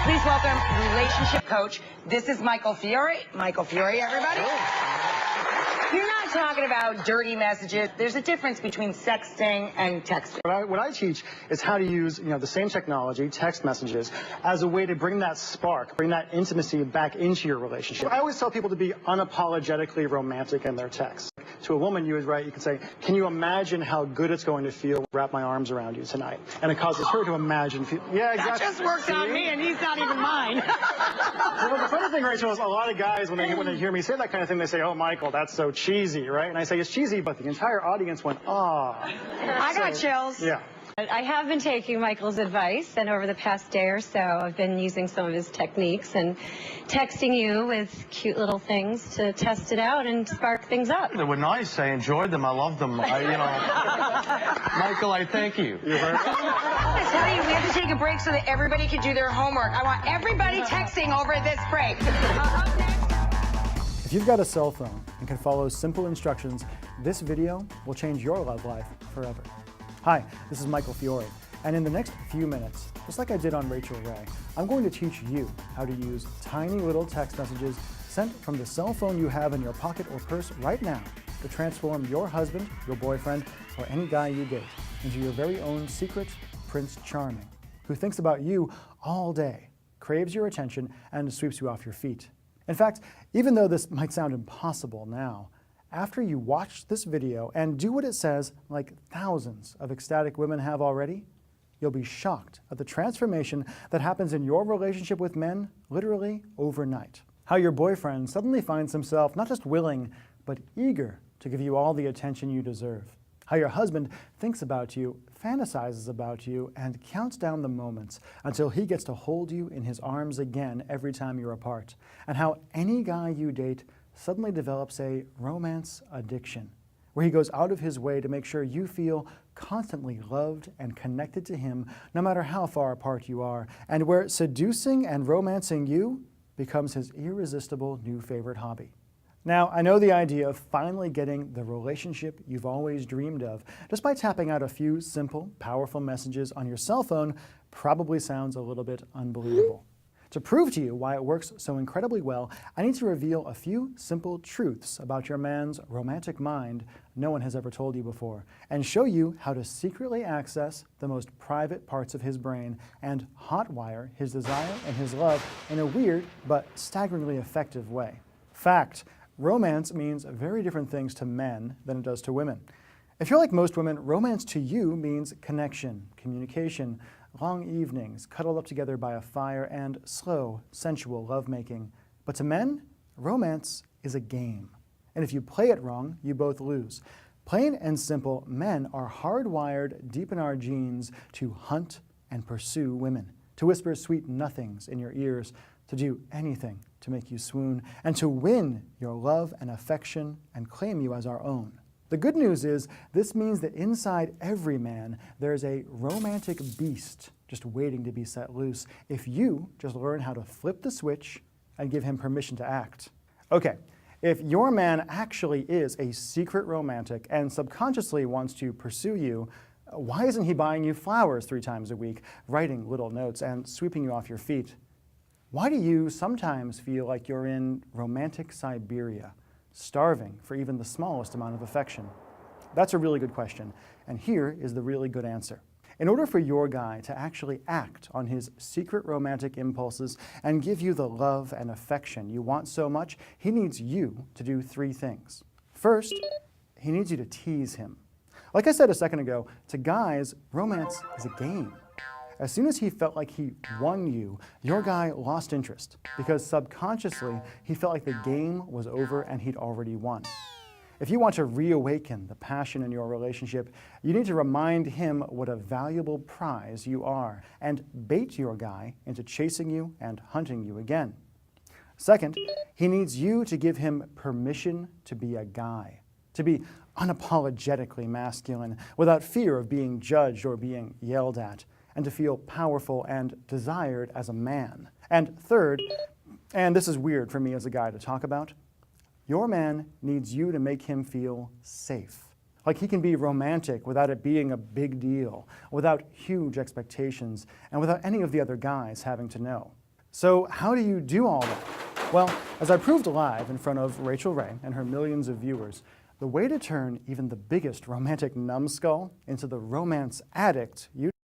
Please welcome relationship coach. This is Michael Fiore. Michael Fiore, everybody. You're not talking about dirty messages. There's a difference between sexting and texting. What I teach is how to use, the same technology, text messages, as a way to bring that spark, bring that intimacy back into your relationship. I always tell people to be unapologetically romantic in their texts. To a woman, you can say, can you imagine how good it's going to feel to wrap my arms around you tonight? And it causes her to imagine. Yeah, exactly. That just worked on me, and he's not even mine. Well, the funny thing, Rachel, is a lot of guys, when they hear me say that kind of thing, they say, oh, Michael, that's so cheesy, right? And I say, it's cheesy, but the entire audience went, ah. I got chills. Yeah. I have been taking Michael's advice, and over the past day or so, I've been using some of his techniques and texting you with cute little things to test it out and spark things up. They were nice. I enjoyed them. I loved them. Michael, I thank you. I tell you, we have to take a break so that everybody can do their homework. I want everybody texting over this break. Up next. If you've got a cell phone and can follow simple instructions, this video will change your love life forever. Hi, this is Michael Fiore, and in the next few minutes, just like I did on Rachel Ray, I'm going to teach you how to use tiny little text messages sent from the cell phone you have in your pocket or purse right now to transform your husband, your boyfriend, or any guy you date into your very own secret Prince Charming, who thinks about you all day, craves your attention, and sweeps you off your feet. In fact, even though this might sound impossible now, after you watch this video and do what it says, like thousands of ecstatic women have already, you'll be shocked at the transformation that happens in your relationship with men literally overnight. How your boyfriend suddenly finds himself not just willing, but eager to give you all the attention you deserve. How your husband thinks about you, fantasizes about you, and counts down the moments until he gets to hold you in his arms again every time you're apart. And how any guy you date suddenly develops a romance addiction, where he goes out of his way to make sure you feel constantly loved and connected to him, no matter how far apart you are, and where seducing and romancing you becomes his irresistible new favorite hobby. Now, I know the idea of finally getting the relationship you've always dreamed of just by tapping out a few simple, powerful messages on your cell phone probably sounds a little bit unbelievable. To prove to you why it works so incredibly well, I need to reveal a few simple truths about your man's romantic mind no one has ever told you before, and show you how to secretly access the most private parts of his brain and hotwire his desire and his love in a weird but staggeringly effective way. Fact: romance means very different things to men than it does to women. If you're like most women, romance to you means connection, communication, long evenings, cuddled up together by a fire, and slow, sensual lovemaking. But to men, romance is a game. And if you play it wrong, you both lose. Plain and simple, men are hardwired deep in our genes to hunt and pursue women, to whisper sweet nothings in your ears, to do anything to make you swoon, and to win your love and affection and claim you as our own. The good news is, this means that inside every man, there's a romantic beast just waiting to be set loose if you just learn how to flip the switch and give him permission to act. Okay, if your man actually is a secret romantic and subconsciously wants to pursue you, why isn't he buying you flowers 3 times a week, writing little notes, and sweeping you off your feet? Why do you sometimes feel like you're in romantic Siberia, starving for even the smallest amount of affection? That's a really good question, and here is the really good answer. In order for your guy to actually act on his secret romantic impulses and give you the love and affection you want so much, he needs you to do 3 things. First, he needs you to tease him. Like I said a second ago, to guys, romance is a game. As soon as he felt like he won you, your guy lost interest, because subconsciously he felt like the game was over and he'd already won. If you want to reawaken the passion in your relationship, you need to remind him what a valuable prize you are, and bait your guy into chasing you and hunting you again. Second, he needs you to give him permission to be a guy, to be unapologetically masculine, without fear of being judged or being yelled at, and to feel powerful and desired as a man. And third, and this is weird for me as a guy to talk about, your man needs you to make him feel safe. Like he can be romantic without it being a big deal, without huge expectations, and without any of the other guys having to know. So how do you do all that? Well, as I proved live in front of Rachel Ray and her millions of viewers, the way to turn even the biggest romantic numbskull into the romance addict you